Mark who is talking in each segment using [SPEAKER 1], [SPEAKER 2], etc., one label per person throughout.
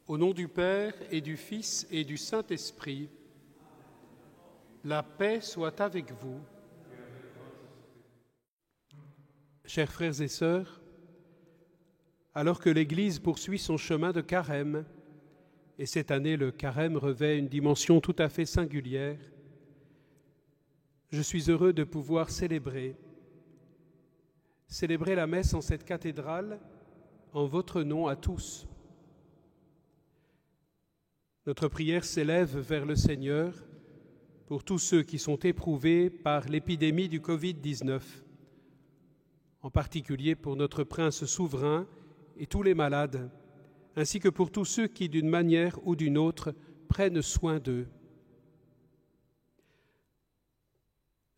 [SPEAKER 1] Au nom du Père et du Fils et du Saint-Esprit, la paix soit avec vous. Chers frères et sœurs, alors que l'Église poursuit son chemin de carême, et cette année le carême revêt une dimension tout à fait singulière, je suis heureux de pouvoir célébrer la messe en cette cathédrale en votre nom à tous. Notre prière s'élève vers le Seigneur pour tous ceux qui sont éprouvés par l'épidémie du Covid-19, en particulier pour notre Prince souverain et tous les malades, ainsi que pour tous ceux qui, d'une manière ou d'une autre, prennent soin d'eux.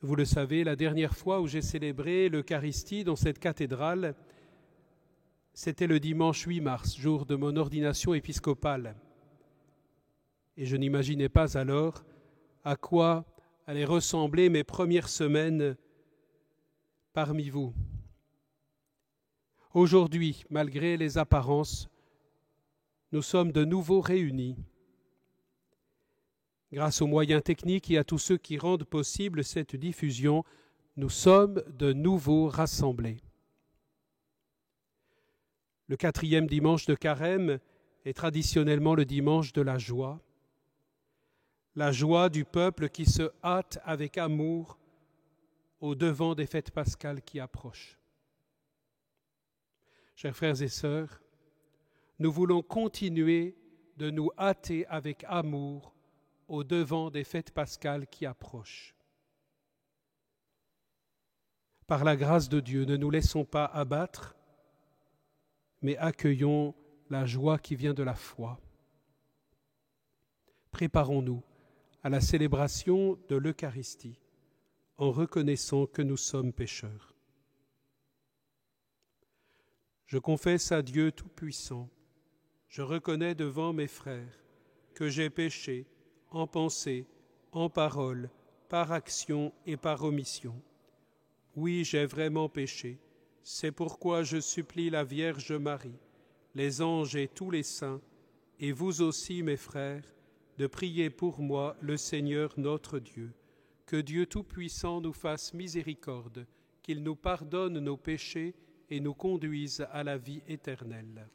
[SPEAKER 1] Vous le savez, la dernière fois où j'ai célébré l'Eucharistie dans cette cathédrale, c'était le dimanche 8 mars, jour de mon ordination épiscopale. Et je n'imaginais pas alors à quoi allaient ressembler mes premières semaines parmi vous. Aujourd'hui, malgré les apparences, nous sommes de nouveau réunis. Grâce aux moyens techniques et à tous ceux qui rendent possible cette diffusion, nous sommes de nouveau rassemblés. Le 4e dimanche de Carême est traditionnellement le dimanche de la joie du peuple qui se hâte avec amour au devant des fêtes pascales qui approchent. Chers frères et sœurs, nous voulons continuer de nous hâter avec amour au devant des fêtes pascales qui approchent. Par la grâce de Dieu, ne nous laissons pas abattre, mais accueillons la joie qui vient de la foi. Préparons-nous à la célébration de l'Eucharistie en reconnaissant que nous sommes pécheurs. Je confesse à Dieu Tout-Puissant, je reconnais devant mes frères que j'ai péché en pensée, en parole, par action et par omission. Oui, j'ai vraiment péché. C'est pourquoi je supplie la Vierge Marie, les anges et tous les saints, et vous aussi, mes frères, de prier pour moi le Seigneur notre Dieu. Que Dieu Tout-Puissant nous fasse miséricorde, qu'il nous pardonne nos péchés et nous conduise à la vie éternelle.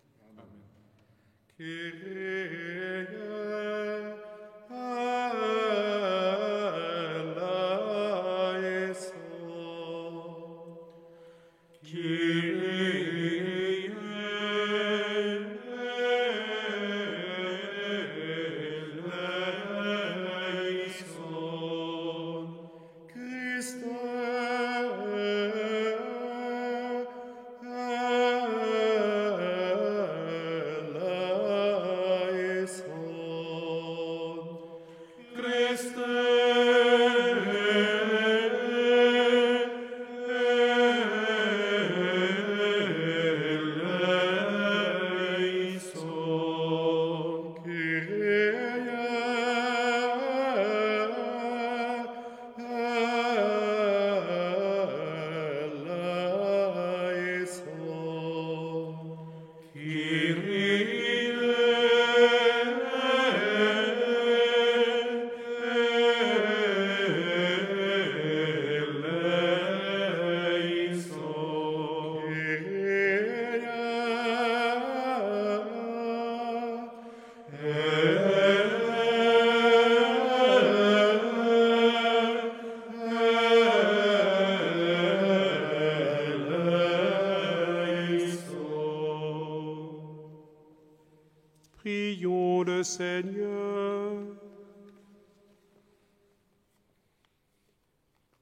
[SPEAKER 1] Prions le Seigneur.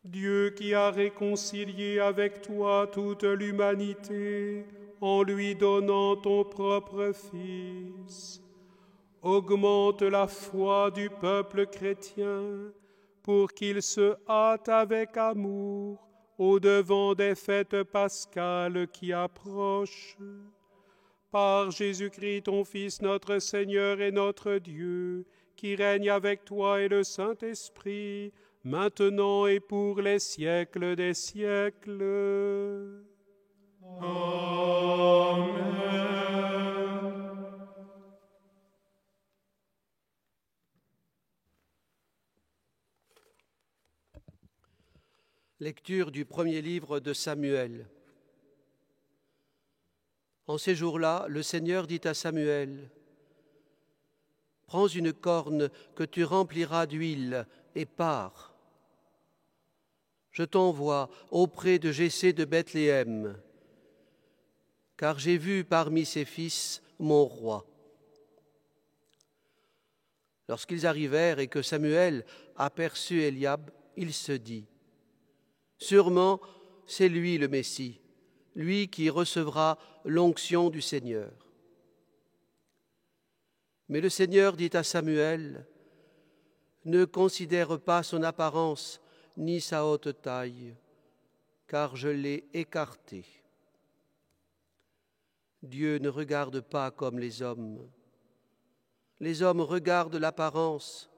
[SPEAKER 1] Dieu qui a réconcilié avec toi toute l'humanité en lui donnant ton propre Fils, augmente la foi du peuple chrétien pour qu'il se hâte avec amour au-devant des fêtes pascales qui approchent. Par Jésus-Christ, ton Fils, notre Seigneur et notre Dieu, qui règne avec toi et le Saint-Esprit, maintenant et pour les siècles des siècles.
[SPEAKER 2] Amen.
[SPEAKER 3] Lecture du premier livre de Samuel. En ces jours-là, le Seigneur dit à Samuel : « Prends une corne que tu rempliras d'huile et pars. Je t'envoie auprès de Jessé de Bethléem, car j'ai vu parmi ses fils mon roi. » Lorsqu'ils arrivèrent et que Samuel aperçut Eliab, il se dit : « Sûrement, c'est lui le Messie, lui qui recevra l'onction du Seigneur. » Mais le Seigneur dit à Samuel : « Ne considère pas son apparence ni sa haute taille, car je l'ai écarté. » Dieu ne regarde pas comme les hommes. Les hommes regardent l'apparence,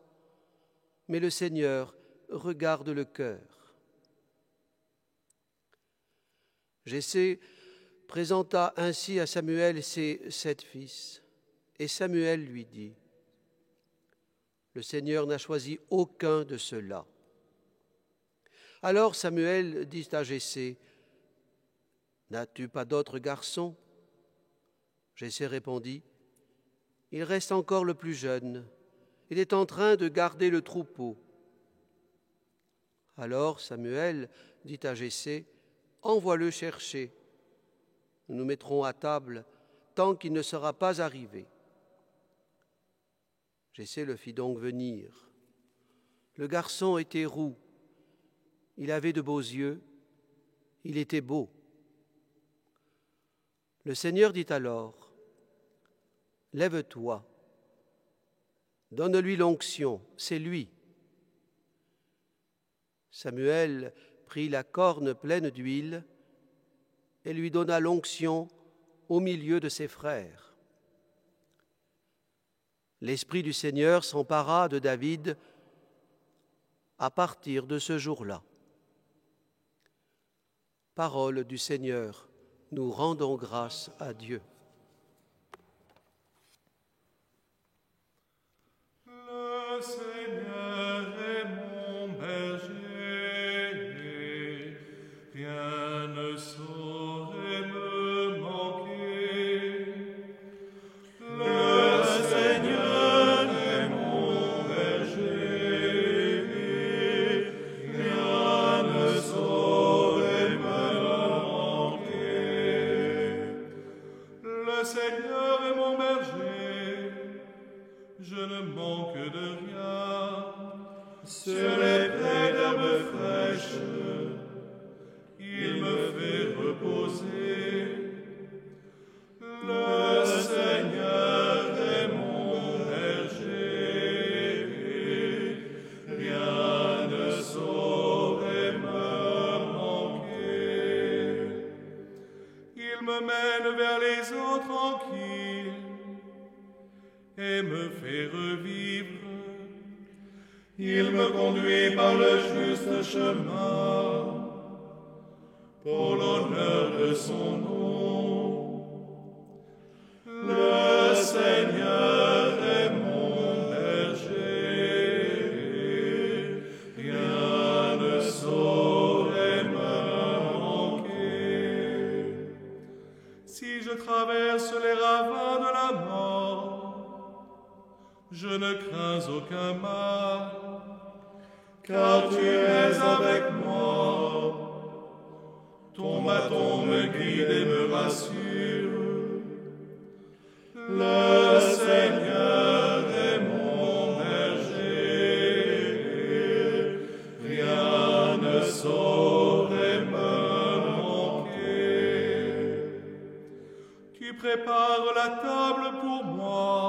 [SPEAKER 3] mais le Seigneur regarde le cœur. Jessé présenta ainsi à Samuel ses 7 fils, et Samuel lui dit : « Le Seigneur n'a choisi aucun de ceux-là. » Alors Samuel dit à Jessé : « N'as-tu pas d'autres garçons ? » Jessé répondit : « Il reste encore le plus jeune. Il est en train de garder le troupeau. » Alors Samuel dit à Jessé : « Envoie-le chercher. Nous nous mettrons à table tant qu'il ne sera pas arrivé. » Jessé le fit donc venir. Le garçon était roux. Il avait de beaux yeux. Il était beau. Le Seigneur dit alors : « Lève-toi. Donne-lui l'onction, c'est lui. » Samuel prit la corne pleine d'huile et lui donna l'onction au milieu de ses frères. L'Esprit du Seigneur s'empara de David à partir de ce jour-là. Parole du Seigneur, nous rendons grâce à Dieu.
[SPEAKER 2] Le Seigneur est mon berger, rien ne saurait me manquer. Le Seigneur est mon berger, rien ne saurait me manquer. Le Seigneur est mon berger, je ne manque de rien. Sur les prés d'herbes fraîches, il me fait reposer. Le Seigneur est mon berger, rien ne saurait me manquer. Il me mène vers les eaux tranquilles et me fait revivre. Il me conduit par le juste chemin, pour l'honneur de son nom. Le Seigneur est mon berger, rien ne saurait me manquer. Si je traverse les ravins de la mort, je ne crains aucun mal, car tu es avec moi. Ton bâton me guide et me rassure. Le Seigneur pour moi,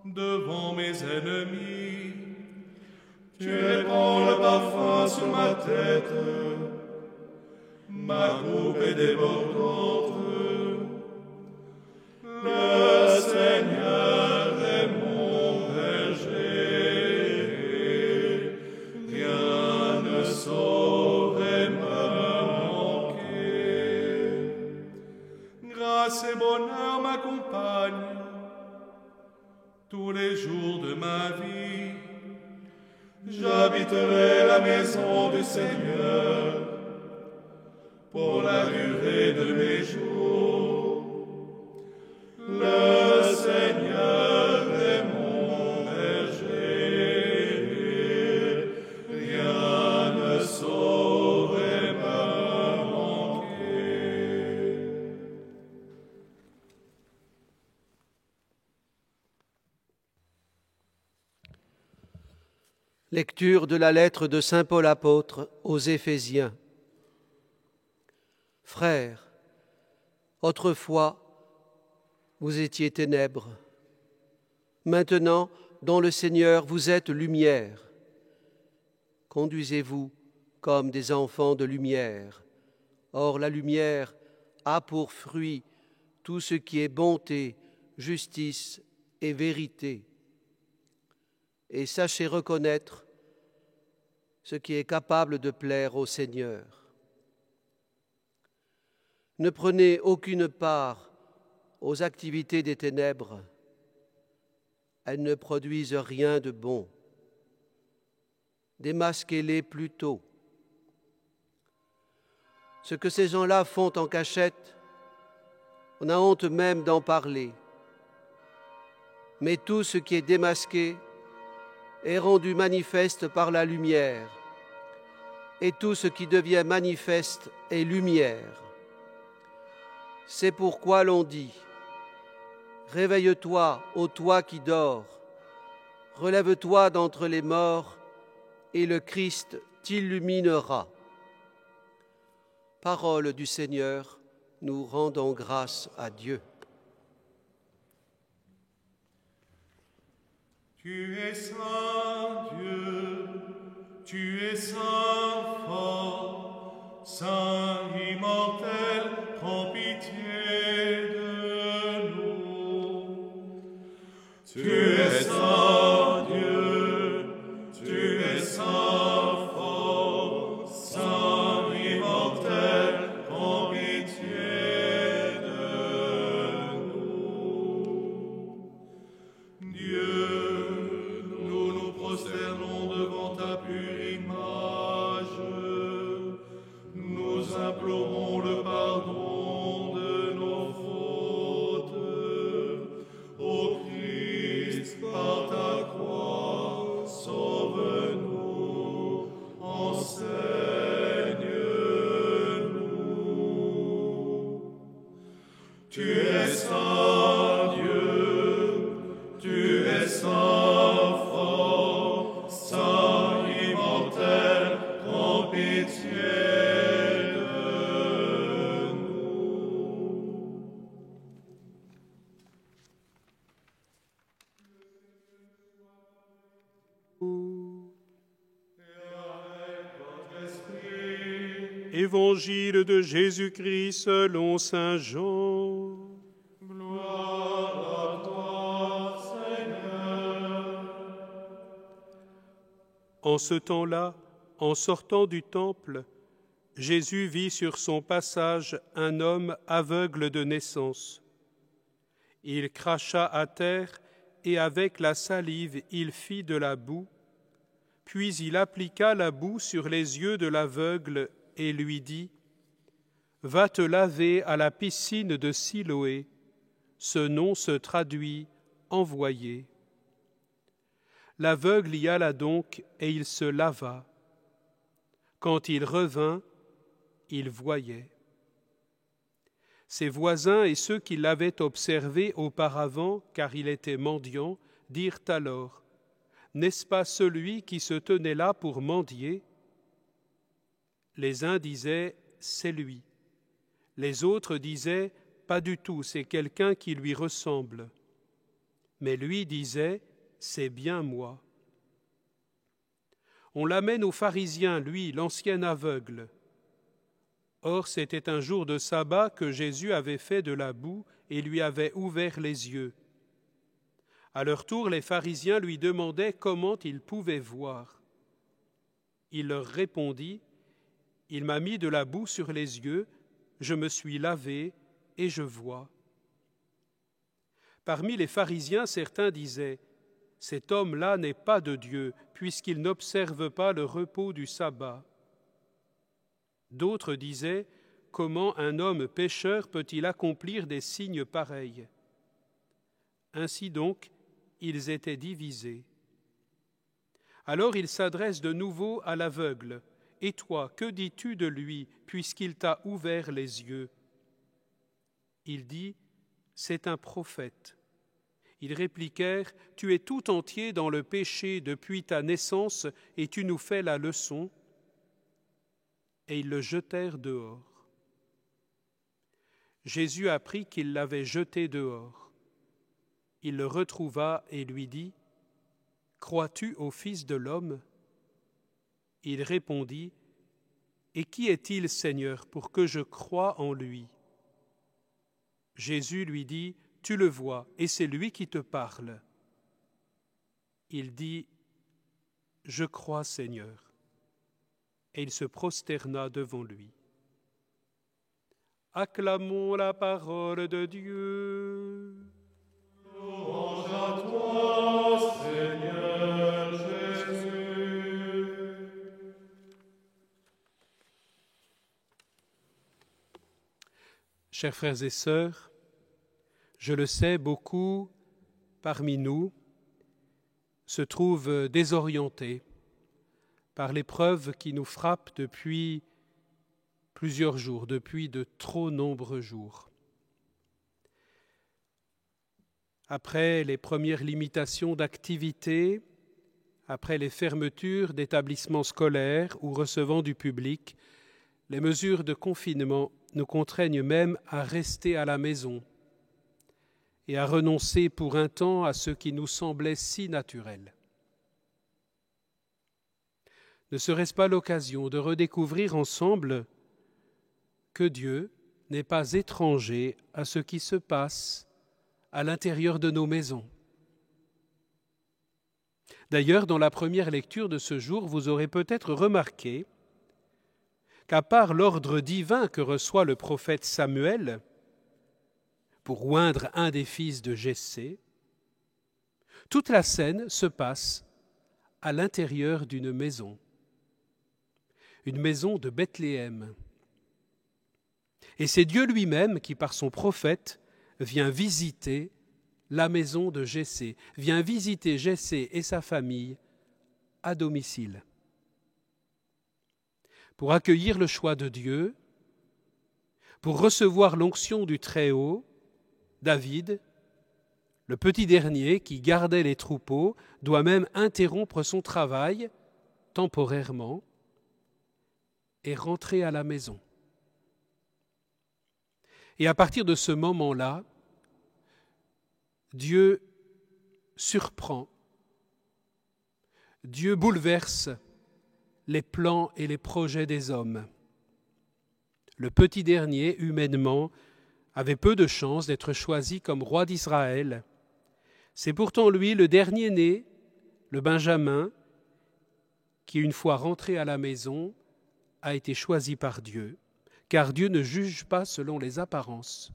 [SPEAKER 2] devant mes ennemis. Tu répands le parfum sur ma tête, ma coupe est débordante. Le Seigneur est mon berger, rien ne saurait me manquer. Grâce et bonheur m'accompagnent tous les jours de ma vie. J'habiterai la maison du Seigneur pour la durée de mes jours. Le Seigneur est mon berger, rien ne saurait me manquer.
[SPEAKER 3] Lecture de la lettre de saint Paul apôtre aux Éphésiens. Frères, autrefois, vous étiez ténèbres. Maintenant, dans le Seigneur, vous êtes lumière. Conduisez-vous comme des enfants de lumière. Or, la lumière a pour fruit tout ce qui est bonté, justice et vérité. Et sachez reconnaître ce qui est capable de plaire au Seigneur. Ne prenez aucune part aux activités des ténèbres. Elles ne produisent rien de bon. Démasquez-les plutôt. Ce que ces gens-là font en cachette, on a honte même d'en parler. Mais tout ce qui est démasqué est rendu manifeste par la lumière, et tout ce qui devient manifeste est lumière. C'est pourquoi l'on dit « Réveille-toi, ô toi qui dors, relève-toi d'entre les morts, et le Christ t'illuminera. » Parole du Seigneur, nous rendons grâce à Dieu.
[SPEAKER 2] Tu es saint Dieu, tu es saint fort, saint immortel, prends pitié de nous. Tu es saint Dieu, tu es saint fort, saint immortel, prends pitié de nous. Dieu, nous nous prosternons devant ta pure image. Nous implorons le pardon de nos fautes. Ô Christ, par ta croix, sauve-nous, enseigne-nous. Tu es saint Dieu, tu es saint fort, saint immortel, prends pitié de nous. Et avec votre esprit,
[SPEAKER 1] Évangile de Jésus-Christ selon saint Jean.
[SPEAKER 2] gloire à toi, Seigneur.
[SPEAKER 1] En ce temps-là, en sortant du temple, Jésus vit sur son passage un homme aveugle de naissance. Il cracha à terre et avec la salive il fit de la boue, puis il appliqua la boue sur les yeux de l'aveugle et lui dit « Va te laver à la piscine de Siloé ». Ce nom se traduit « envoyé ». L'aveugle y alla donc et il se lava. Quand il revint, il voyait. Ses voisins et ceux qui l'avaient observé auparavant, car il était mendiant, dirent alors « N'est-ce pas celui qui se tenait là pour mendier ?» Les uns disaient « C'est lui ». Les autres disaient pas du tout, c'est quelqu'un qui lui ressemble. Mais lui disait, c'est bien moi. On l'amène aux pharisiens, lui, l'ancien aveugle. Or, c'était un jour de sabbat que Jésus avait fait de la boue et lui avait ouvert les yeux. À leur tour, les pharisiens lui demandaient comment il pouvait voir. Il leur répondit, « Il m'a mis de la boue sur les yeux, je me suis lavé et je vois. » Parmi les pharisiens, certains disaient, « Cet homme-là n'est pas de Dieu, puisqu'il n'observe pas le repos du sabbat. » D'autres disaient, « Comment un homme pécheur peut-il accomplir des signes pareils ?» Ainsi donc, ils étaient divisés. Alors il s'adresse de nouveau à l'aveugle. « Et toi, que dis-tu de lui, puisqu'il t'a ouvert les yeux ?» Il dit, « C'est un prophète. » Ils répliquèrent, « Tu es tout entier dans le péché depuis ta naissance et tu nous fais la leçon. » Et ils le jetèrent dehors. Jésus apprit qu'ils l'avaient jeté dehors. Il le retrouva et lui dit, « Crois-tu au Fils de l'homme » Il répondit, « Et qui est-il, Seigneur, pour que je croie en lui » Jésus lui dit, « Tu le vois, et c'est lui qui te parle. » Il dit, « Je crois, Seigneur. » Et il se prosterna devant lui. Acclamons la parole de Dieu.
[SPEAKER 2] Louange à toi, Seigneur Jésus.
[SPEAKER 1] Chers frères et sœurs, je le sais, beaucoup parmi nous se trouvent désorientés par l'épreuve qui nous frappe depuis plusieurs jours, depuis de trop nombreux jours. Après les premières limitations d'activité, après les fermetures d'établissements scolaires ou recevant du public, les mesures de confinement nous contraignent même à rester à la maison et à renoncer pour un temps à ce qui nous semblait si naturel. Ne serait-ce pas l'occasion de redécouvrir ensemble que Dieu n'est pas étranger à ce qui se passe à l'intérieur de nos maisons? D'ailleurs, dans la première lecture de ce jour, vous aurez peut-être remarqué qu'à part l'ordre divin que reçoit le prophète Samuel pour oindre un des fils de Jessé, toute la scène se passe à l'intérieur d'une maison, une maison de Bethléem. Et c'est Dieu lui-même qui, par son prophète, vient visiter la maison de Jessé, vient visiter Jessé et sa famille à domicile. Pour accueillir le choix de Dieu, pour recevoir l'onction du Très-Haut, David, le petit dernier qui gardait les troupeaux, doit même interrompre son travail temporairement et rentrer à la maison. Et à partir de ce moment-là, Dieu surprend, Dieu bouleverse les plans et les projets des hommes. Le petit dernier, humainement, avait peu de chances d'être choisi comme roi d'Israël. C'est pourtant lui, le dernier-né, le Benjamin, qui, une fois rentré à la maison, a été choisi par Dieu, car Dieu ne juge pas selon les apparences,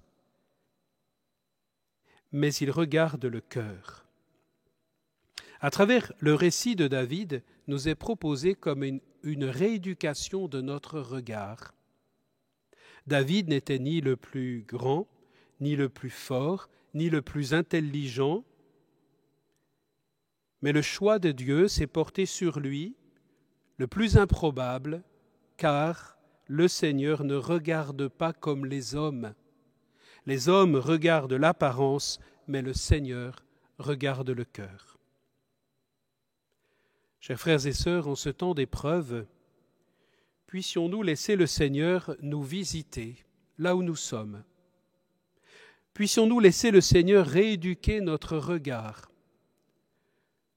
[SPEAKER 1] mais il regarde le cœur. À travers le récit de David, nous est proposé comme une rééducation de notre regard. David n'était ni le plus grand, ni le plus fort, ni le plus intelligent, mais le choix de Dieu s'est porté sur lui, le plus improbable, car le Seigneur ne regarde pas comme les hommes. Les hommes regardent l'apparence, mais le Seigneur regarde le cœur. Chers frères et sœurs, en ce temps d'épreuve, puissions-nous laisser le Seigneur nous visiter là où nous sommes Puissions-nous laisser le Seigneur rééduquer notre regard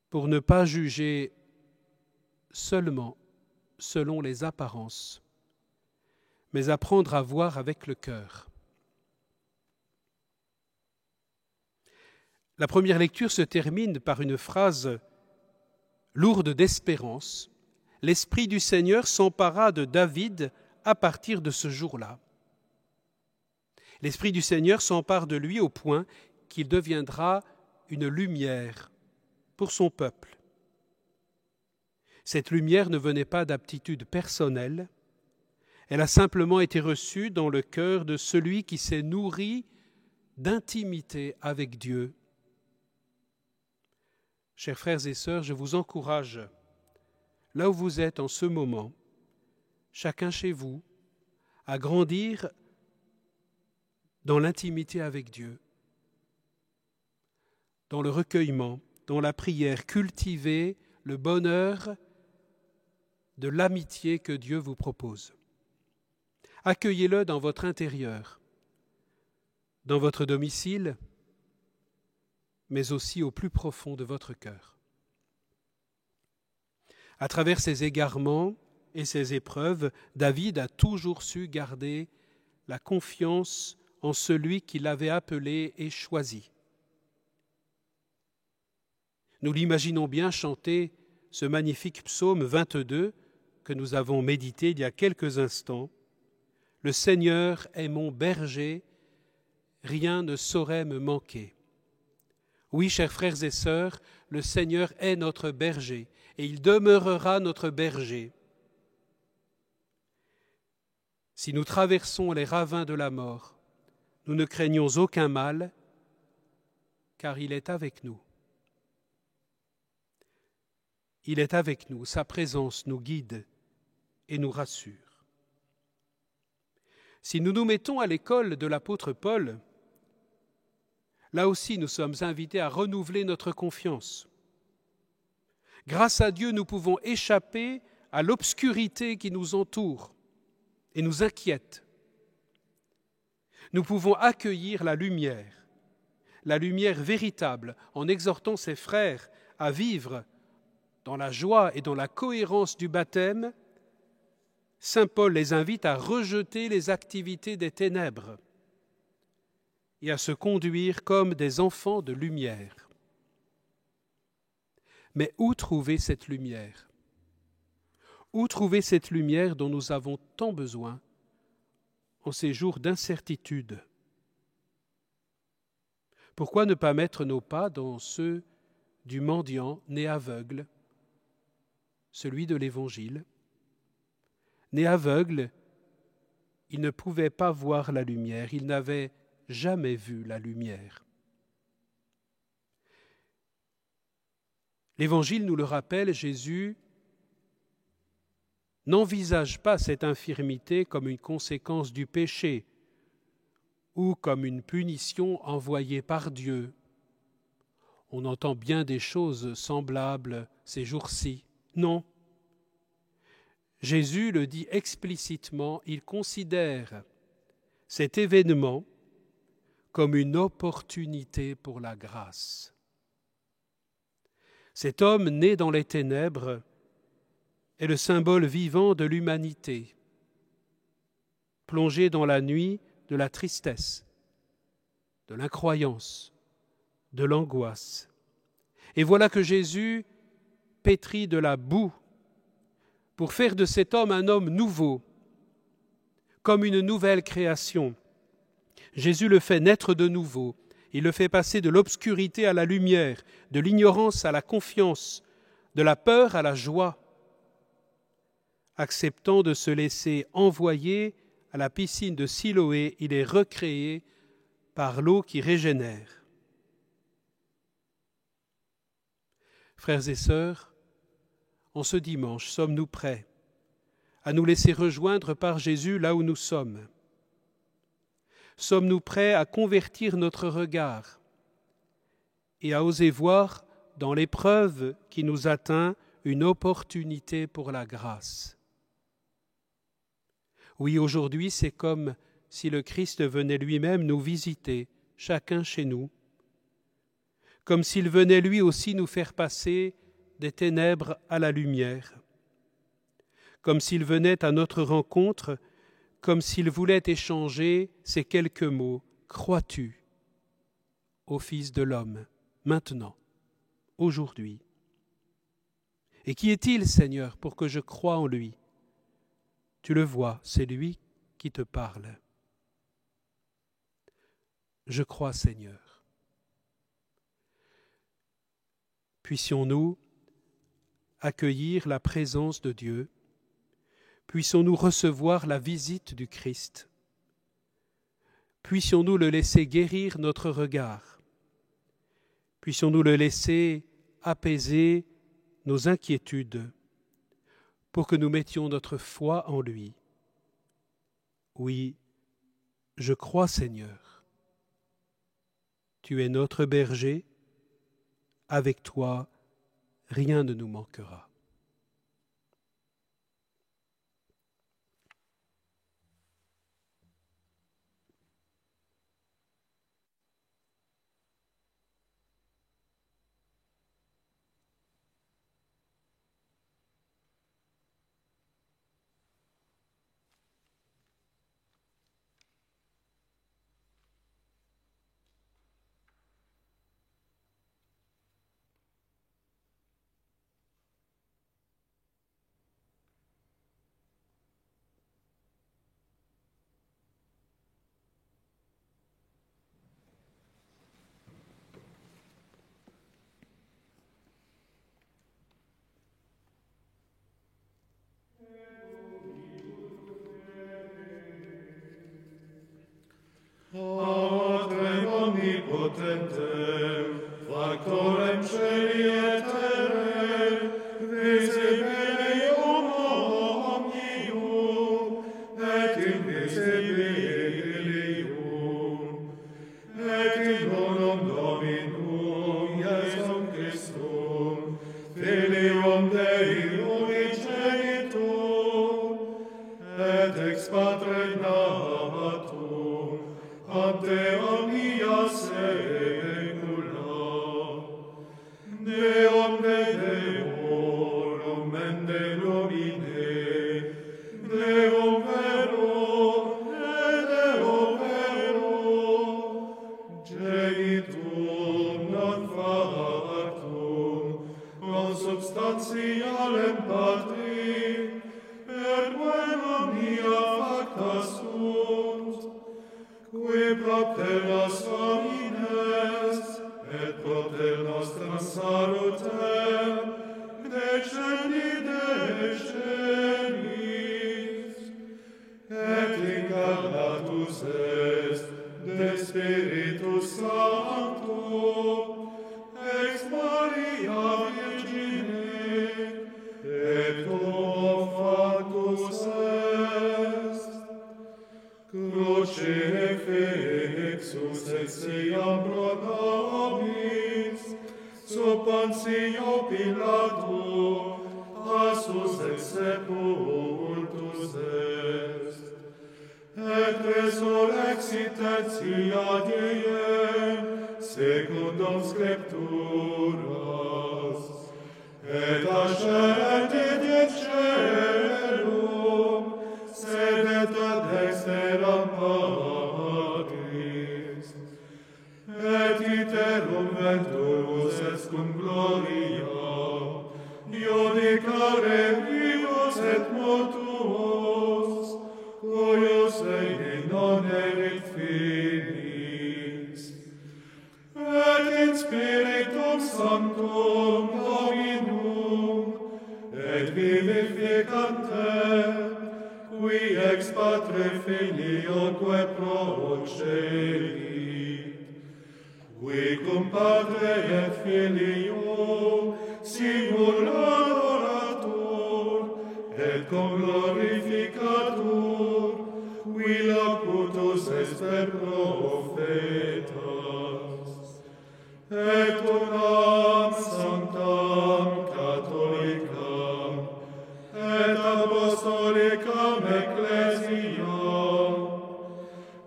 [SPEAKER 1] pour ne pas juger seulement selon les apparences, mais apprendre à voir avec le cœur. La première lecture se termine par une phrase lourde d'espérance. L'Esprit du Seigneur s'empara de David à partir de ce jour-là. L'Esprit du Seigneur s'empare de lui au point qu'il deviendra une lumière pour son peuple. Cette lumière ne venait pas d'aptitude personnelle, elle a simplement été reçue dans le cœur de celui qui s'est nourri d'intimité avec Dieu. Chers frères et sœurs, je vous encourage, là où vous êtes en ce moment, chacun chez vous, à grandir dans l'intimité avec Dieu, dans le recueillement, dans la prière, cultiver le bonheur de l'amitié que Dieu vous propose. Accueillez-le dans votre intérieur, dans votre domicile, mais aussi au plus profond de votre cœur. À travers ses égarements et ses épreuves, David a toujours su garder la confiance en celui qui l'avait appelé et choisi. Nous l'imaginons bien chanter ce magnifique psaume 22 que nous avons médité il y a quelques instants. « Le Seigneur est mon berger, rien ne saurait me manquer. » Oui, chers frères et sœurs, le Seigneur est notre berger et il demeurera notre berger. Si nous traversons les ravins de la mort, nous ne craignons aucun mal, car il est avec nous. Il est avec nous, sa présence nous guide et nous rassure. Si nous nous mettons à l'école de l'apôtre Paul, là aussi nous sommes invités à renouveler notre confiance. Grâce à Dieu, nous pouvons échapper à l'obscurité qui nous entoure et nous inquiète. Nous pouvons accueillir la lumière véritable, en exhortant ses frères à vivre dans la joie et dans la cohérence du baptême. Saint Paul les invite à rejeter les activités des ténèbres et à se conduire comme des enfants de lumière. Mais où trouver cette lumière ? Où trouver cette lumière dont nous avons tant besoin en ces jours d'incertitude ? Pourquoi ne pas mettre nos pas dans ceux du mendiant né aveugle, celui de l'Évangile ? Né aveugle, il ne pouvait pas voir la lumière, il n'avait jamais vu la lumière. L'Évangile nous le rappelle, Jésus n'envisage pas cette infirmité comme une conséquence du péché ou comme une punition envoyée par Dieu. On entend bien des choses semblables ces jours-ci. Non. Jésus le dit explicitement, il considère cet événement comme une opportunité pour la grâce. Cet homme né dans les ténèbres est le symbole vivant de l'humanité, plongé dans la nuit de la tristesse, de l'incroyance, de l'angoisse. Et voilà que Jésus pétrit de la boue pour faire de cet homme un homme nouveau, comme une nouvelle création. Jésus le fait naître de nouveau. Il le fait passer de l'obscurité à la lumière, de l'ignorance à la confiance, de la peur à la joie, acceptant de se laisser envoyer à la piscine de Siloé, il est recréé par l'eau qui régénère. Frères et sœurs, en ce dimanche, sommes-nous prêts à nous laisser rejoindre par Jésus là où nous sommes ? Sommes-nous prêts à convertir notre regard et à oser voir dans l'épreuve qui nous atteint une opportunité pour la grâce ? Oui, aujourd'hui, c'est comme si le Christ venait lui-même nous visiter chacun chez nous, comme s'il venait lui aussi nous faire passer des ténèbres à la lumière, comme s'il venait à notre rencontre, comme s'il voulait échanger ces quelques mots « Crois-tu au Fils de l'homme, maintenant, aujourd'hui ?» Et qui est-il, Seigneur, pour que je croie en lui? Tu le vois, c'est lui qui te parle. Je crois, Seigneur. Puissions-nous accueillir la présence de Dieu, puissions-nous recevoir la visite du Christ, puissions-nous le laisser guérir notre regard, puissions-nous le laisser apaiser nos inquiétudes, pour que nous mettions notre foi en lui. Oui, je crois, Seigneur. Tu es notre berger, avec toi, rien ne nous manquera.
[SPEAKER 2] Patrem omnipotentem, factorem celi et terrae, visibilium omnium, et invisibilium, et in unum Dominum Iesum Christum, Filium Dei unigenitum, et ex Patre natum, ante omnia saecula, Deum de Deorum et de Lumine, Deum verum et Deum verum, genitum non factum, consubstantialem Patri, per quem omnia facta sunt, qui propter nos homines, et propter nostram salutem, descenis, et incarnatus est de Spiritus Sancto, ex Maria Virgine, et homo factus est, cruce fixus etiam pro nobis, sub Pontio Pilato, passus ex sepultus est, et resurrexit tertia die, secundum Scripturas, et ascendit in caelum, sedet ad dexteram Patris, et iterum venturus est cum gloria, iudicare vivos et mortuos, cuius ei non erit finis, et in Spiritum Sanctum Dominum, et vivificantem, qui ex Patre Filioque procedit, qui cum Patre et Filio simul adoratur, et cum glorificatur, qui locutus est per prophetas, et unam sanctam catholicam, et apostolicam ecclesiam,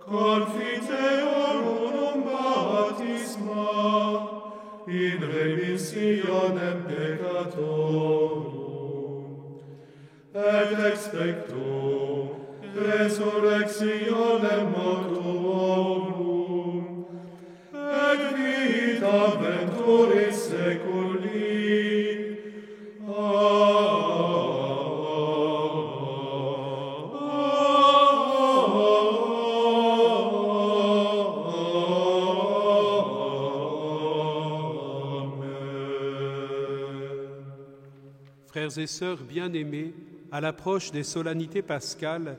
[SPEAKER 2] confiteor unum in remissionem peccatorum, et expecto resurrectionem mortuorum, et vita venturis seculi.
[SPEAKER 1] Frères et sœurs bien-aimés, à l'approche des solennités pascales,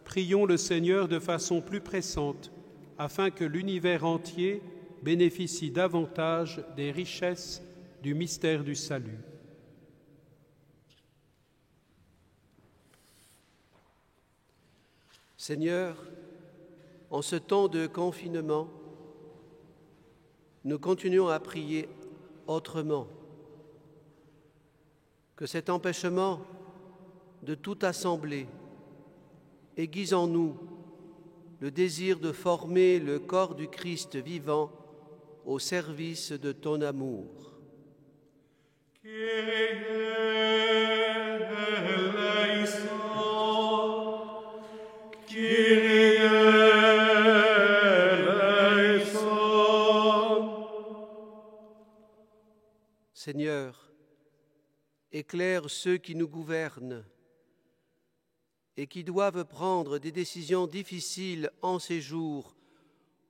[SPEAKER 1] prions le Seigneur de façon plus pressante, afin que l'univers entier bénéficie davantage des richesses du mystère du salut.
[SPEAKER 3] Seigneur, en ce temps de confinement, nous continuons à prier autrement. Que cet empêchement de toute assemblée aiguise en nous le désir de former le corps du Christ vivant au service de ton amour.
[SPEAKER 2] Kyrie eleison, Kyrie eleison.
[SPEAKER 3] Seigneur, éclaire ceux qui nous gouvernent et qui doivent prendre des décisions difficiles en ces jours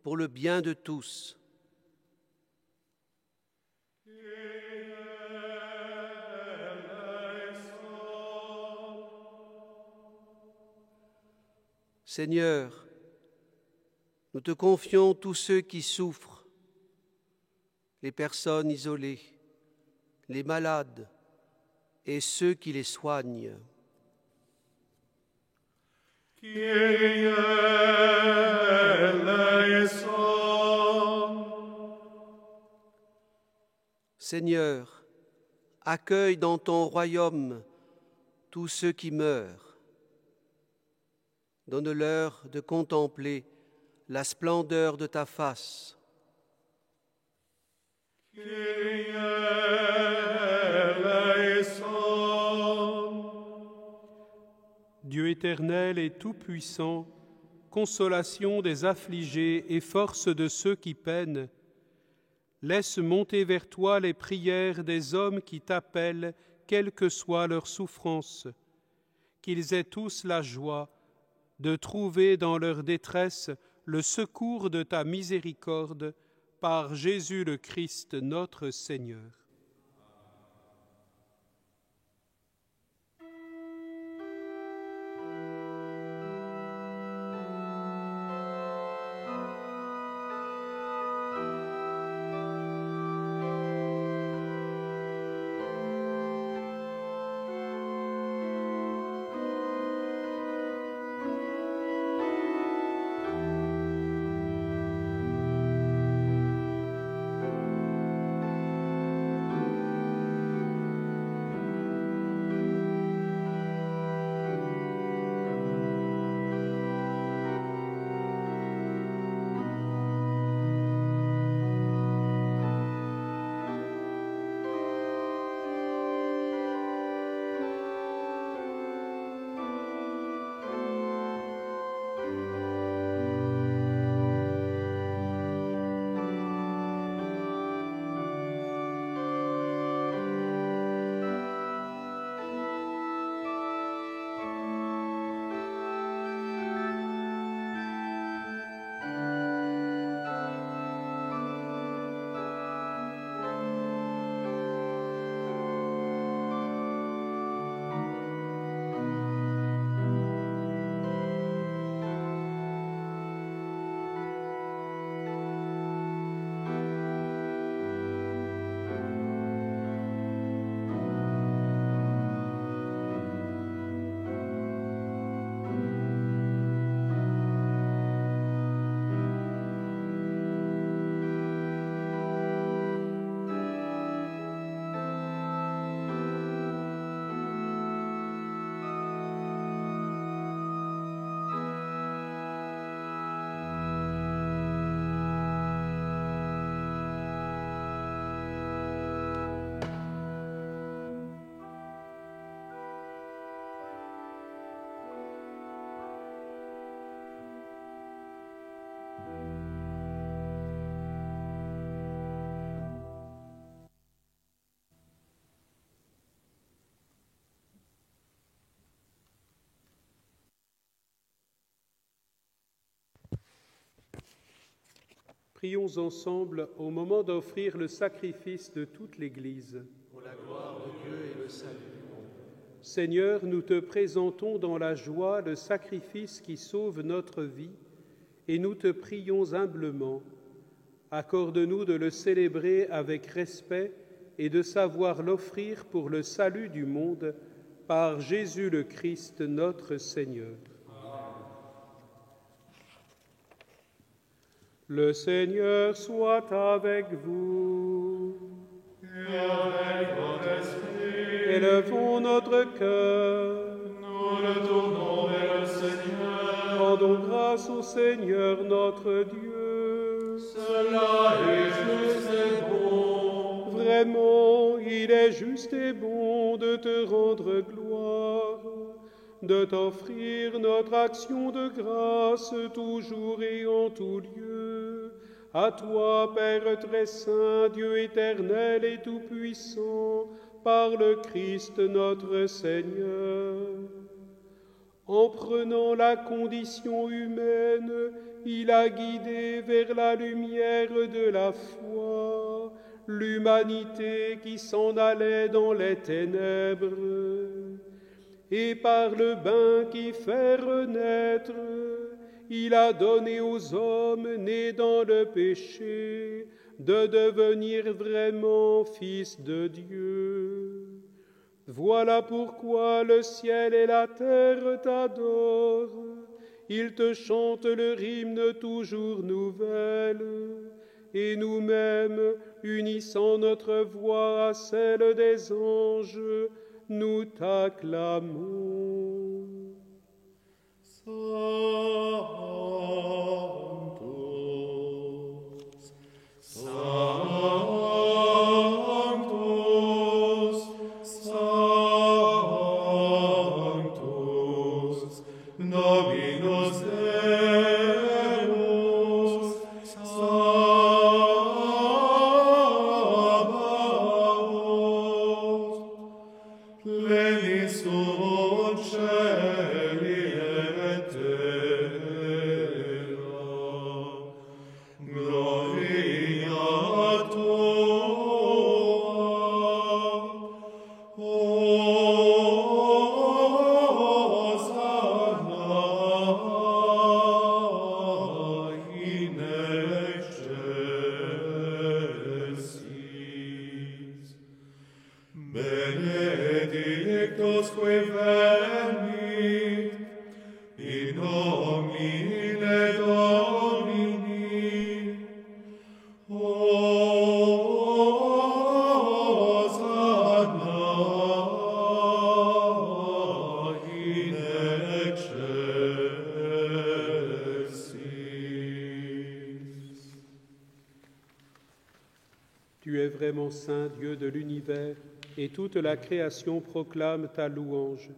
[SPEAKER 3] pour le bien de tous. Seigneur, nous te confions tous ceux qui souffrent, les personnes isolées, les malades, et ceux qui les soignent.
[SPEAKER 2] Kyrie eleison.
[SPEAKER 3] Seigneur, accueille dans ton royaume tous ceux qui meurent. Donne-leur de contempler la splendeur de ta face.
[SPEAKER 2] Kyrie eleison.
[SPEAKER 1] Dieu éternel et tout-puissant, consolation des affligés et force de ceux qui peinent, laisse monter vers toi les prières des hommes qui t'appellent, quelle que soit leur souffrance, qu'ils aient tous la joie de trouver dans leur détresse le secours de ta miséricorde, par Jésus le Christ notre Seigneur. Prions ensemble au moment d'offrir le sacrifice de toute l'Église.
[SPEAKER 3] Pour la gloire de Dieu et le salut du monde.
[SPEAKER 1] Seigneur, nous te présentons dans la joie le sacrifice qui sauve notre vie et nous te prions humblement. Accorde-nous de le célébrer avec respect et de savoir l'offrir pour le salut du monde par Jésus le Christ, notre Seigneur. Le Seigneur soit avec vous.
[SPEAKER 2] Et avec votre esprit.
[SPEAKER 1] Élevons notre cœur.
[SPEAKER 2] Nous le tournons vers le Seigneur.
[SPEAKER 1] Rendons grâce au Seigneur notre Dieu.
[SPEAKER 2] Cela est juste et bon.
[SPEAKER 1] Vraiment, il est juste et bon de te rendre gloire, de t'offrir notre action de grâce toujours et en tout lieu. À toi, Père très saint, Dieu éternel et tout-puissant, par le Christ notre Seigneur. En prenant la condition humaine, il a guidé vers la lumière de la foi l'humanité qui s'en allait dans les ténèbres. Et par le bain qui fait renaître, il a donné aux hommes nés dans le péché de devenir vraiment fils de Dieu. Voilà pourquoi le ciel et la terre t'adorent. Ils te chantent leur hymne toujours nouvelle. Et nous-mêmes, unissant notre voix à celle des anges, nous t'acclamons.
[SPEAKER 2] Sanctus, Sanctus, Sanctus, Dominus Deus, Sabaoth, plenis sunt caeli et terra, gloria tua, Hosanna in excelsis. Benedictus qui venit in nomine Domini. Hosanna in excelsis.
[SPEAKER 1] Tu es vraiment saint, Dieu de l'univers, et toute la création proclame ta louange,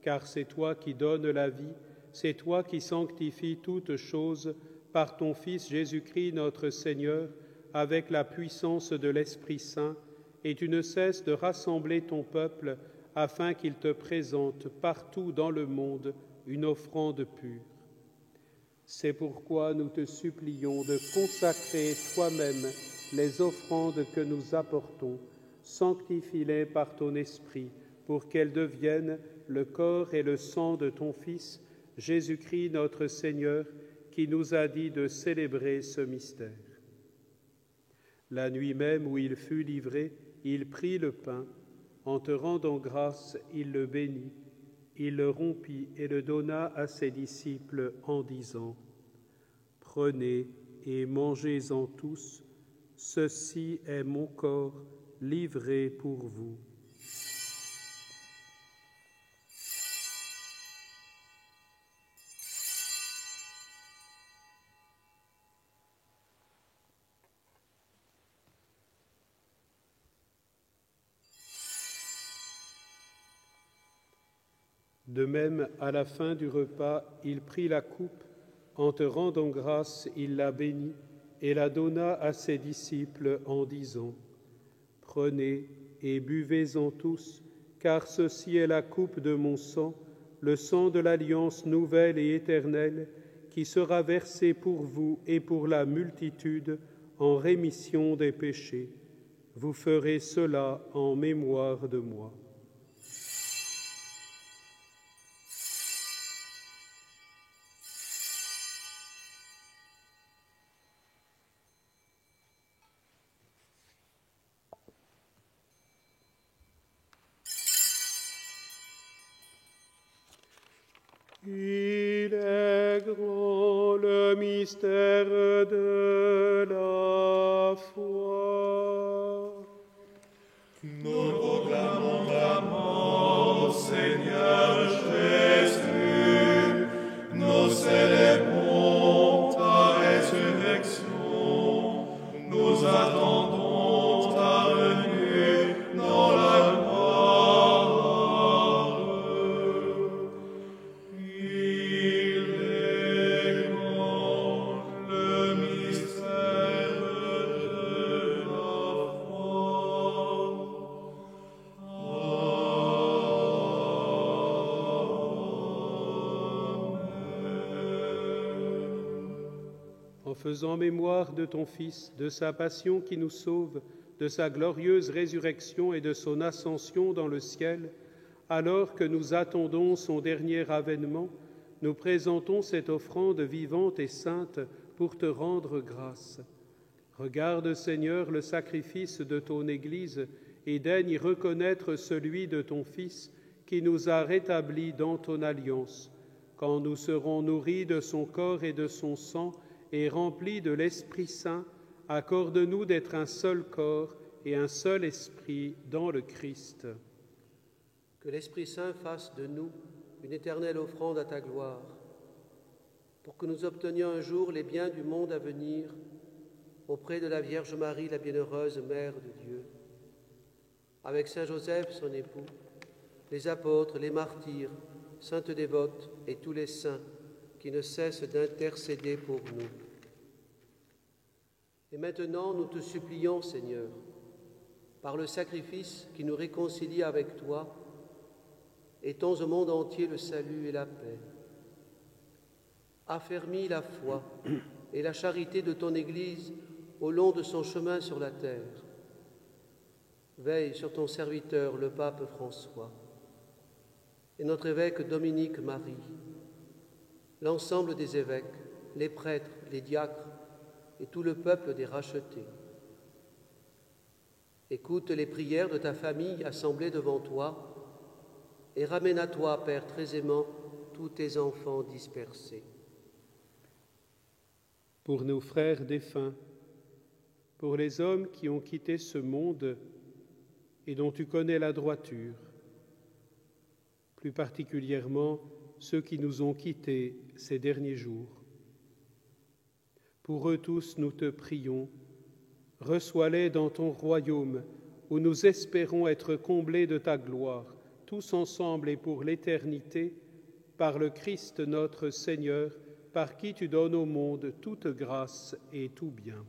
[SPEAKER 1] car c'est toi qui donnes la vie, c'est toi qui sanctifies toutes choses par ton Fils Jésus-Christ notre Seigneur, avec la puissance de l'Esprit Saint, et tu ne cesses de rassembler ton peuple afin qu'il te présente partout dans le monde une offrande pure. C'est pourquoi nous te supplions de consacrer toi-même les offrandes que nous apportons. Sanctifie-les par ton Esprit, pour qu'elles deviennent le corps et le sang de ton Fils, Jésus-Christ notre Seigneur, qui nous a dit de célébrer ce mystère. La nuit même où il fut livré, il prit le pain. En te rendant grâce, il le bénit. Il le rompit et le donna à ses disciples en disant : « Prenez et mangez-en tous, ceci est mon corps livré pour vous. » De même, à la fin du repas, il prit la coupe. En te rendant grâce, il la bénit et la donna à ses disciples en disant : « Prenez et buvez-en tous, car ceci est la coupe de mon sang, le sang de l'alliance nouvelle et éternelle, qui sera versé pour vous et pour la multitude en rémission des péchés. Vous ferez cela en mémoire de moi. Il est grand le mystère de la foi.
[SPEAKER 2] Nous proclamons ta mort, Seigneur Jésus. Nous célébrons ta résurrection. Nous attendons ta venue dans la gloire.
[SPEAKER 1] En faisant mémoire de ton Fils, de sa passion qui nous sauve, de sa glorieuse résurrection et de son ascension dans le ciel, alors que nous attendons son dernier avènement, nous présentons cette offrande vivante et sainte pour te rendre grâce. Regarde, Seigneur, le sacrifice de ton Église et daigne reconnaître celui de ton Fils qui nous a rétablis dans ton alliance. Quand nous serons nourris de son corps et de son sang, et remplis de l'Esprit Saint, accorde-nous d'être un seul corps et un seul esprit dans le Christ.
[SPEAKER 3] Que l'Esprit Saint fasse de nous une éternelle offrande à ta gloire, pour que nous obtenions un jour les biens du monde à venir, auprès de la Vierge Marie, la bienheureuse Mère de Dieu, avec Saint Joseph, son époux, les apôtres, les martyrs, saintes dévotes et tous les saints, qui ne cesse d'intercéder pour nous. Et maintenant, nous te supplions, Seigneur, par le sacrifice qui nous réconcilie avec toi, étends au monde entier le salut et la paix. Affermis la foi et la charité de ton Église au long de son chemin sur la terre. Veille sur ton serviteur, le pape François, et notre évêque Dominique Marie, l'ensemble des évêques, les prêtres, les diacres et tout le peuple des rachetés. Écoute les prières de ta famille assemblée devant toi et ramène à toi, Père très aimant, tous tes enfants dispersés.
[SPEAKER 1] Pour nos frères défunts, pour les hommes qui ont quitté ce monde et dont tu connais la droiture, plus particulièrement ceux qui nous ont quittés ces derniers jours. Pour eux tous, nous te prions, reçois-les dans ton royaume, où nous espérons être comblés de ta gloire, tous ensemble et pour l'éternité, par le Christ notre Seigneur, par qui tu donnes au monde toute grâce et tout bien.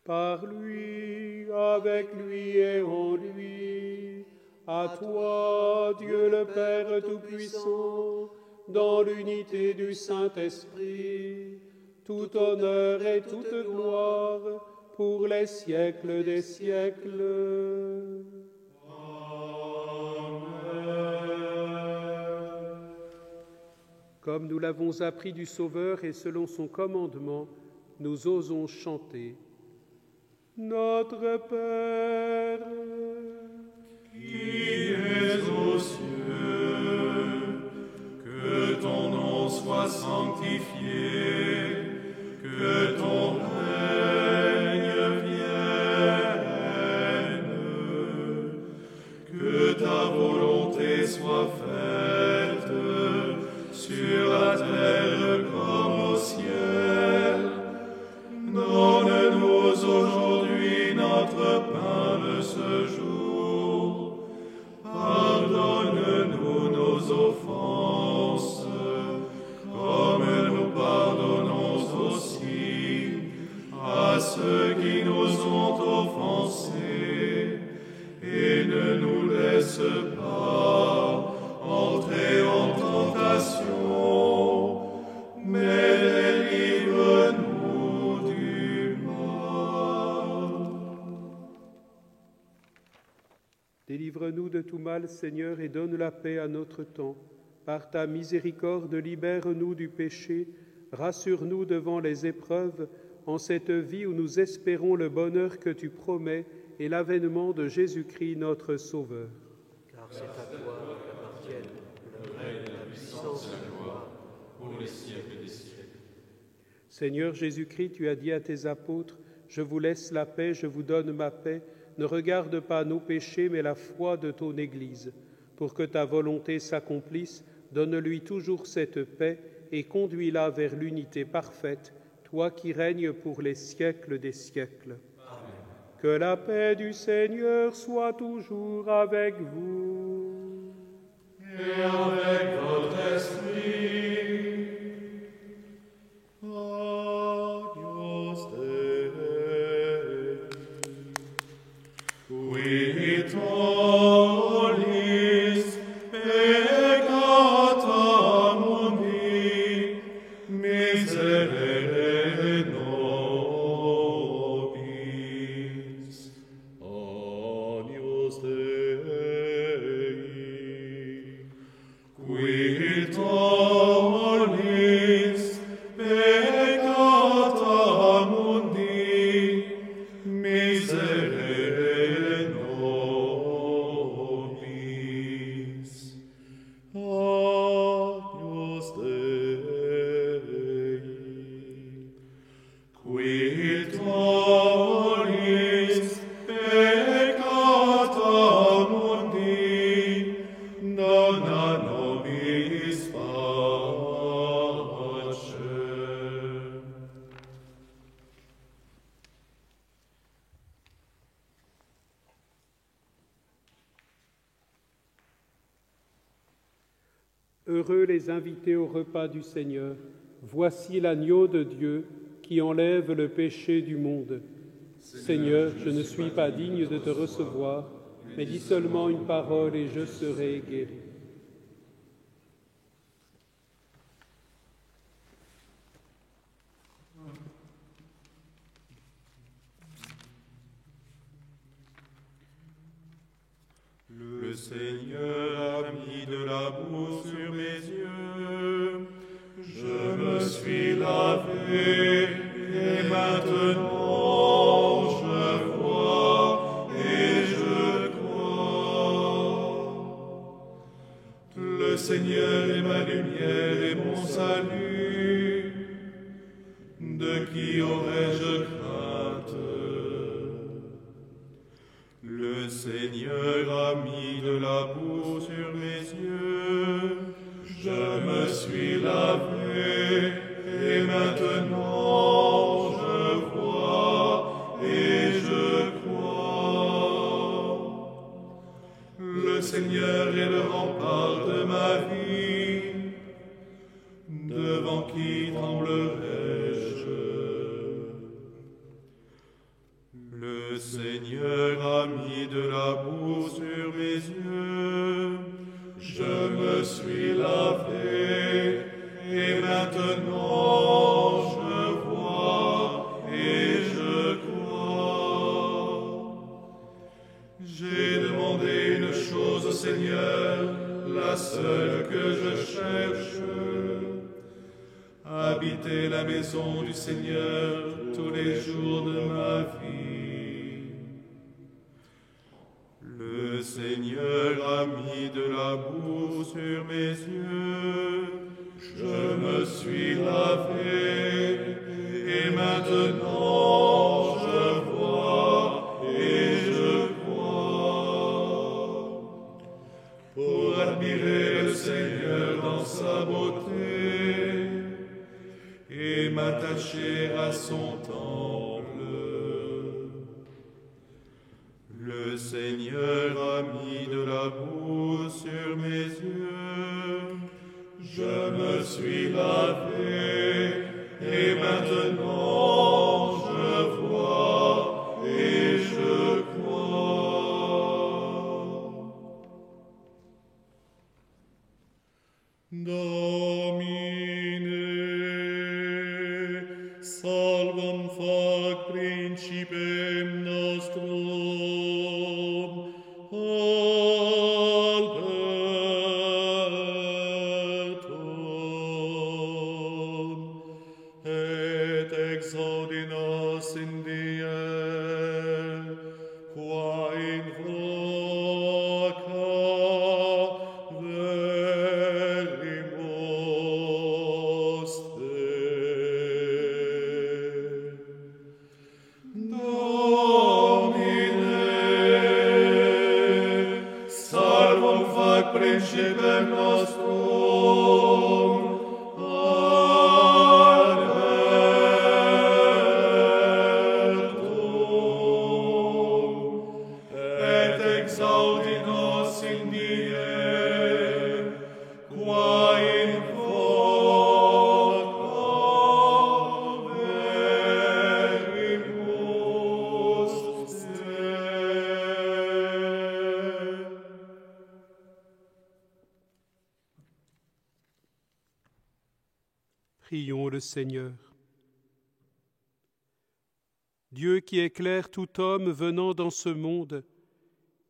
[SPEAKER 1] Par lui, avec lui et en lui, à toi, Dieu le Père Tout-Puissant, dans l'unité du Saint-Esprit, tout honneur et toute gloire pour les siècles des siècles.
[SPEAKER 2] Amen.
[SPEAKER 1] Comme nous l'avons appris du Sauveur et selon son commandement, nous osons chanter. Notre Père,
[SPEAKER 2] qui es aux cieux, que ton nom soit sanctifié, que ton règne vienne, que ta volonté soit faite sur la terre comme au ciel. Donne-nous aujourd'hui notre pain de ce jour. Pardonne-nous nos offenses, comme nous pardonnons aussi à ceux qui nous ont offensés. Et ne nous laisse pas entrer en tentation,
[SPEAKER 1] Délivre-nous de tout mal, Seigneur, et donne la paix à notre temps. Par ta miséricorde, libère-nous du péché, rassure-nous devant les épreuves, en cette vie où nous espérons le bonheur que tu promets et l'avènement de Jésus-Christ, notre Sauveur.
[SPEAKER 3] Car c'est à toi qu'appartiennent le règne, la puissance et la gloire,
[SPEAKER 2] pour les siècles des siècles.
[SPEAKER 1] Seigneur Jésus-Christ, tu as dit à tes apôtres, « Je vous laisse la paix, je vous donne ma paix. Ne regarde pas nos péchés, mais la foi de ton Église. Pour que ta volonté s'accomplisse, donne-lui toujours cette paix et conduis-la vers l'unité parfaite, toi qui règnes pour les siècles des siècles. » Amen. Que la paix du Seigneur soit toujours avec vous.
[SPEAKER 2] Et avec votre esprit. Agnus Dei, qui tollis peccata mundi, miserere nobis. Agnus Dei, qui tollis peccata mundi, miserere nobis. Agnus Dei, qui tollis peccata mundi, dona nobis pacem.
[SPEAKER 1] Heureux les invités au repas du Seigneur. Voici l'agneau de Dieu qui enlève le péché du monde. Seigneur, je ne suis pas digne de te recevoir, mais dis seulement une parole et je serai guéri.
[SPEAKER 2] Le Seigneur a mis de la boue sur mes yeux. Je me suis lavé et maintenant je vois et je crois. Le Seigneur est ma lumière et mon salut. De qui aurais-je crainte? Le Seigneur a mis de la boue sur mes yeux. Je me suis lavé et maintenant je vois et je crois. Le Seigneur est le rempart de ma vie. Devant qui tremblerais-je? Le Seigneur a mis de la boue sur mes yeux. Je me suis lavé et maintenant je vois et je crois. J'ai demandé une chose au Seigneur, la seule que je cherche. Habiter la maison du Seigneur tous les jours de ma vie. Le Seigneur a mis de la boue sur mes yeux. Je me suis lavé et maintenant je vois et je crois. Pour admirer le Seigneur dans sa beauté et m'attacher à son temple. Le Seigneur a mis de la boue sur mes yeux. Je me suis lavé et maintenant je vois et je crois. Domine, salvam fac principem nostrum. principem nostrum. Et exaudi nos in die, qua in foco veribus te.
[SPEAKER 1] Prions le Seigneur. Dieu qui éclaire tout homme venant dans ce monde,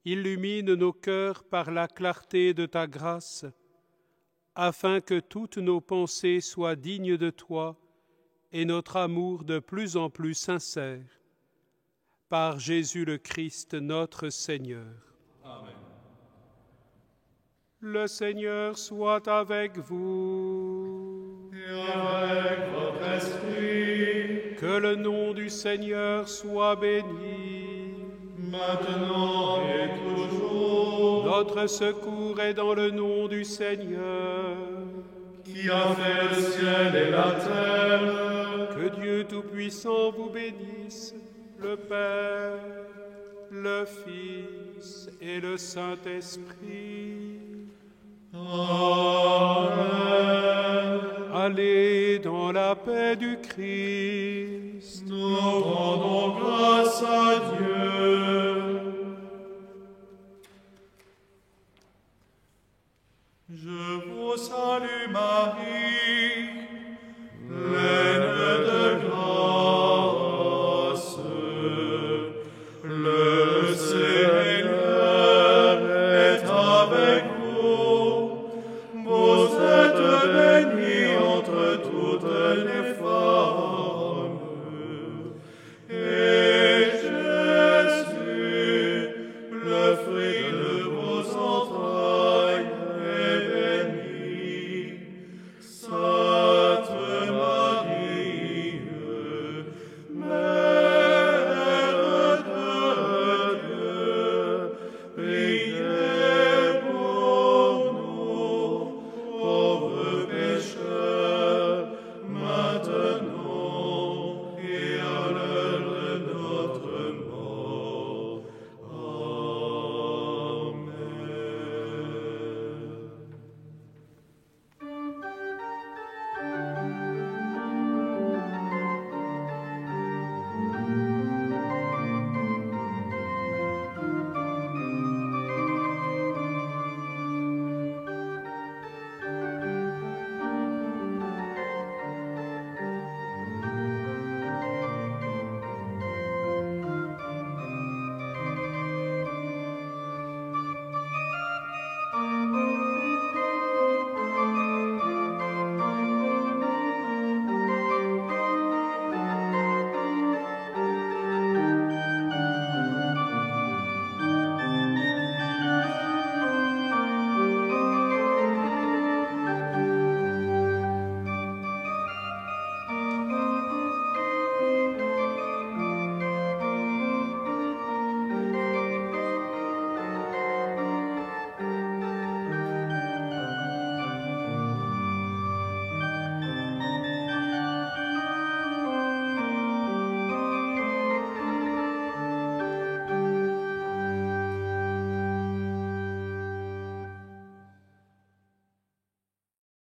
[SPEAKER 1] illumine nos cœurs par la clarté de ta grâce, afin que toutes nos pensées soient dignes de toi et notre amour de plus en plus sincère. Par Jésus le Christ, notre Seigneur.
[SPEAKER 2] Amen.
[SPEAKER 1] Le Seigneur soit avec vous.
[SPEAKER 2] Et avec votre esprit,
[SPEAKER 1] Que le nom du Seigneur soit béni.
[SPEAKER 2] maintenant et toujours,
[SPEAKER 1] Notre secours est dans le nom du Seigneur.
[SPEAKER 2] qui a fait le ciel et la terre.
[SPEAKER 1] Que Dieu Tout-Puissant vous bénisse, le Père, le Fils et le Saint-Esprit.
[SPEAKER 2] Amen.
[SPEAKER 1] Allez dans la paix du Christ.
[SPEAKER 2] Nous rendons grâce à